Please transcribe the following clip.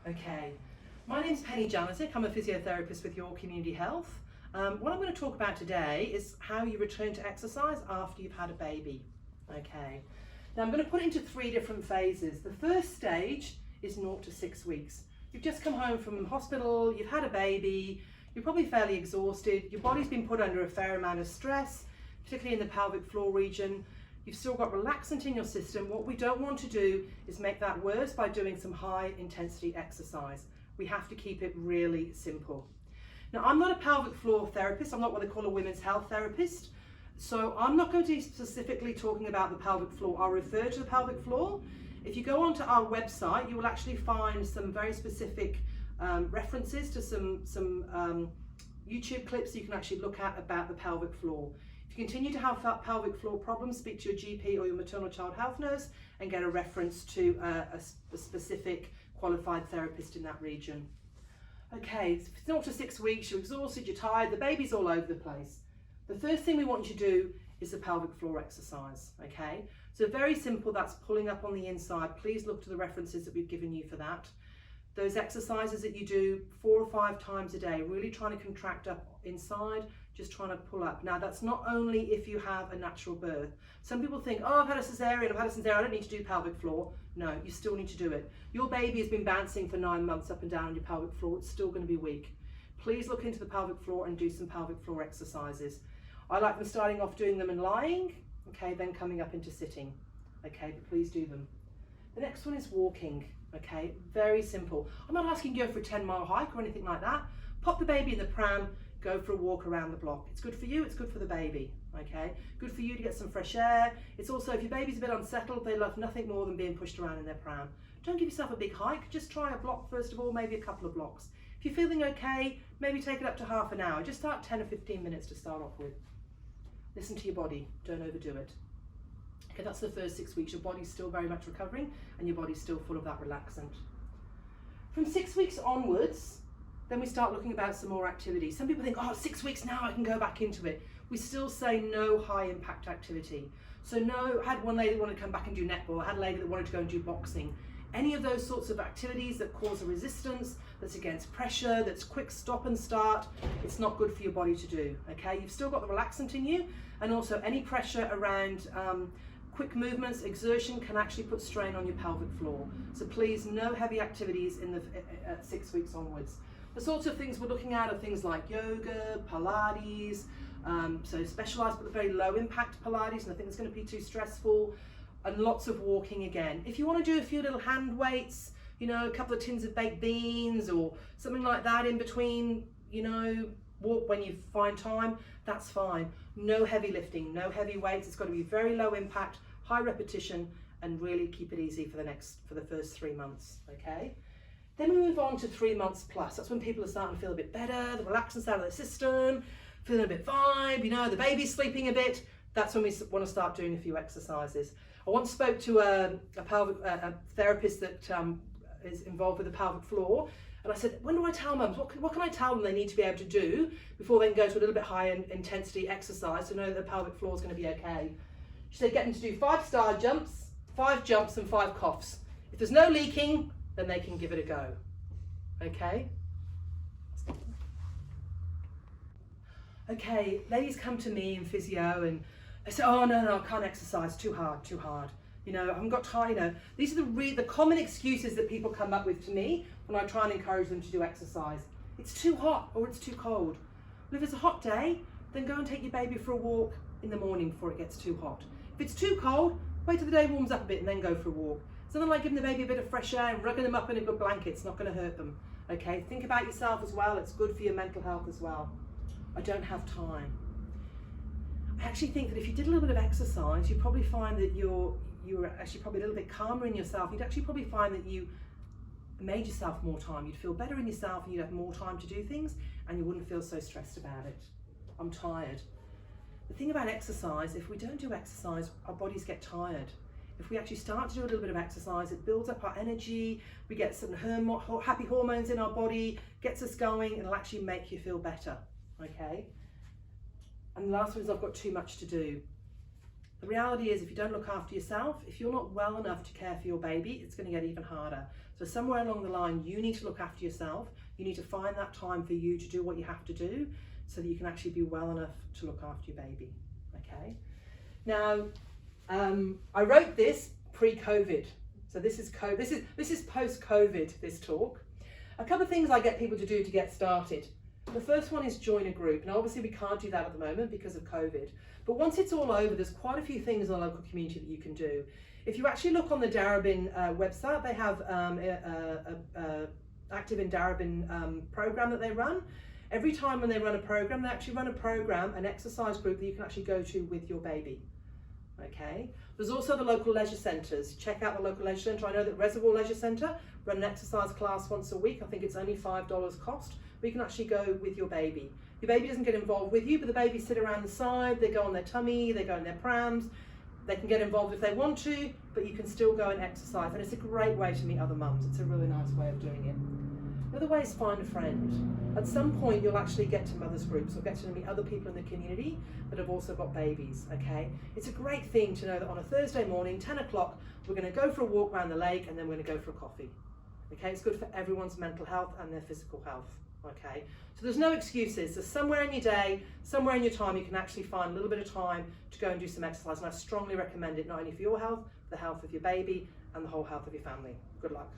Okay, my name's Penny Janasic. I'm a physiotherapist with Your Community Health. What I'm going to talk about today is how you return to exercise after you've had a baby. Okay, now I'm going to put it into 3 different phases. The first stage is 0 to 6 weeks. You've just come home from hospital, you've had a baby, you're probably fairly exhausted, your body's been put under a fair amount of stress, particularly in the pelvic floor region. You've still got relaxant in your system. What we don't want to do is make that worse by doing some high intensity exercise. We have to keep it really simple. Now, I'm not a pelvic floor therapist. I'm not what they call a women's health therapist. So I'm not going to be specifically talking about the pelvic floor. I'll refer to the pelvic floor. If you go onto our website, you will actually find some very specific references to some YouTube clips you can actually look at about the pelvic floor. If you continue to have pelvic floor problems, speak to your GP or your maternal child health nurse and get a reference to a specific qualified therapist in that region. Okay, if it's 0 to 6 weeks, you're exhausted, you're tired, the baby's all over the place. The first thing we want you to do is the pelvic floor exercise, okay? So very simple, that's pulling up on the inside. Please look to the references that we've given you for that. Those exercises that you do 4 or 5 times a day, really trying to contract up inside, just trying to pull up. Now that's not only if you have a natural birth. Some people think, oh, I've had a cesarean, I don't need to do pelvic floor. No, you still need to do it. Your baby has been bouncing for 9 months up and down on your pelvic floor, it's still going to be weak. Please look into the pelvic floor and do some pelvic floor exercises. I like them starting off doing them and lying, okay, then coming up into sitting, okay, but please do them. The next one is walking. Okay, very simple. I'm not asking you to go for a 10-mile hike or anything like that. Pop the baby in the pram, go for a walk around the block. It's good for you, it's good for the baby, okay? Good for you to get some fresh air. It's also, if your baby's a bit unsettled, they love nothing more than being pushed around in their pram. Don't give yourself a big hike, just try a block first of all, maybe a couple of blocks. If you're feeling okay, maybe take it up to half an hour. Just start 10 or 15 minutes to start off with. Listen to your body, don't overdo it. Okay, that's the first 6 weeks. Your body's still very much recovering and your body's still full of that relaxant. From 6 weeks onwards, then we start looking about some more activity. Some people think, oh, 6 weeks now I can go back into it. We still say no high impact activity. So no, I had one lady that wanted to come back and do netball. I had a lady that wanted to go and do boxing. Any of those sorts of activities that cause a resistance, that's against pressure, that's quick stop and start, it's not good for your body to do, okay? You've still got the relaxant in you, and also any pressure around quick movements, exertion can actually put strain on your pelvic floor. So please, no heavy activities in the 6 weeks onwards. The sorts of things we're looking at are things like yoga, Pilates, so specialised but very low impact Pilates, nothing that's going to be too stressful, and lots of walking again. If you want to do a few little hand weights, you know, a couple of tins of baked beans or something like that in between, you know, walk when you find time, that's fine. No heavy lifting, no heavy weights. It's got to be very low impact, high repetition, and really keep it easy for the first 3 months, okay? Then we move on to 3 months plus. That's when people are starting to feel a bit better, the relaxant's out of their system, feeling a bit vibe, you know, the baby's sleeping a bit. That's when we want to start doing a few exercises. I once spoke to a therapist that is involved with the pelvic floor, and I said, when do I tell mums, what can I tell them they need to be able to do before they can go to a little bit higher intensity exercise to know that the pelvic floor is going to be okay? She said, get them to do 5 star jumps, 5 jumps and 5 coughs. If there's no leaking, then they can give it a go, okay? Okay, ladies come to me in physio and they say, oh no, I can't exercise, too hard. You know, I haven't got time, you know. These are the common excuses that people come up with to me when I try and encourage them to do exercise. It's too hot or it's too cold. Well, if it's a hot day, then go and take your baby for a walk in the morning before it gets too hot. If it's too cold, wait till the day warms up a bit and then go for a walk. Something like giving the baby a bit of fresh air and rugging them up in a good blanket, it's not going to hurt them. Okay, think about yourself as well, it's good for your mental health as well. I don't have time. I actually think that if you did a little bit of exercise, you'd probably find that you're actually probably a little bit calmer in yourself. You'd actually probably find that you made yourself more time. You'd feel better in yourself and you'd have more time to do things and you wouldn't feel so stressed about it. I'm tired. The thing about exercise, if we don't do exercise, our bodies get tired. If we actually start to do a little bit of exercise, it builds up our energy, we get some happy hormones in our body, gets us going, and it'll actually make you feel better, okay? And the last one is I've got too much to do. The reality is if you don't look after yourself, if you're not well enough to care for your baby, it's going to get even harder. So somewhere along the line, you need to look after yourself. You need to find that time for you to do what you have to do so that you can actually be well enough to look after your baby, okay? Now, I wrote this pre-COVID. So this is post-COVID, this talk. A couple of things I get people to do to get started. The first one is join a group. Now obviously we can't do that at the moment because of COVID, but once it's all over, there's quite a few things in the local community that you can do. If you actually look on the Darebin website, they have Active in Darebin program that they run. Every time when they run a program, they actually run a program, an exercise group that you can actually go to with your baby. Okay. There's also the local leisure centres. Check out the local leisure centre. I know that Reservoir Leisure Centre run an exercise class once a week. I think it's only $5 cost. But you can actually go with your baby. Your baby doesn't get involved with you, but the baby sit around the side. They go on their tummy. They go in their prams. They can get involved if they want to, but you can still go and exercise. And it's a great way to meet other mums. It's a really nice way of doing it. The other way is find a friend. At some point, you'll actually get to mothers groups or get to meet other people in the community that have also got babies, okay? It's a great thing to know that on a Thursday morning, 10 o'clock, we're gonna go for a walk around the lake and then we're gonna go for a coffee, okay? It's good for everyone's mental health and their physical health, okay? So there's no excuses. There's somewhere in your day, somewhere in your time, you can actually find a little bit of time to go and do some exercise. And I strongly recommend it, not only for your health, the health of your baby and the whole health of your family. Good luck.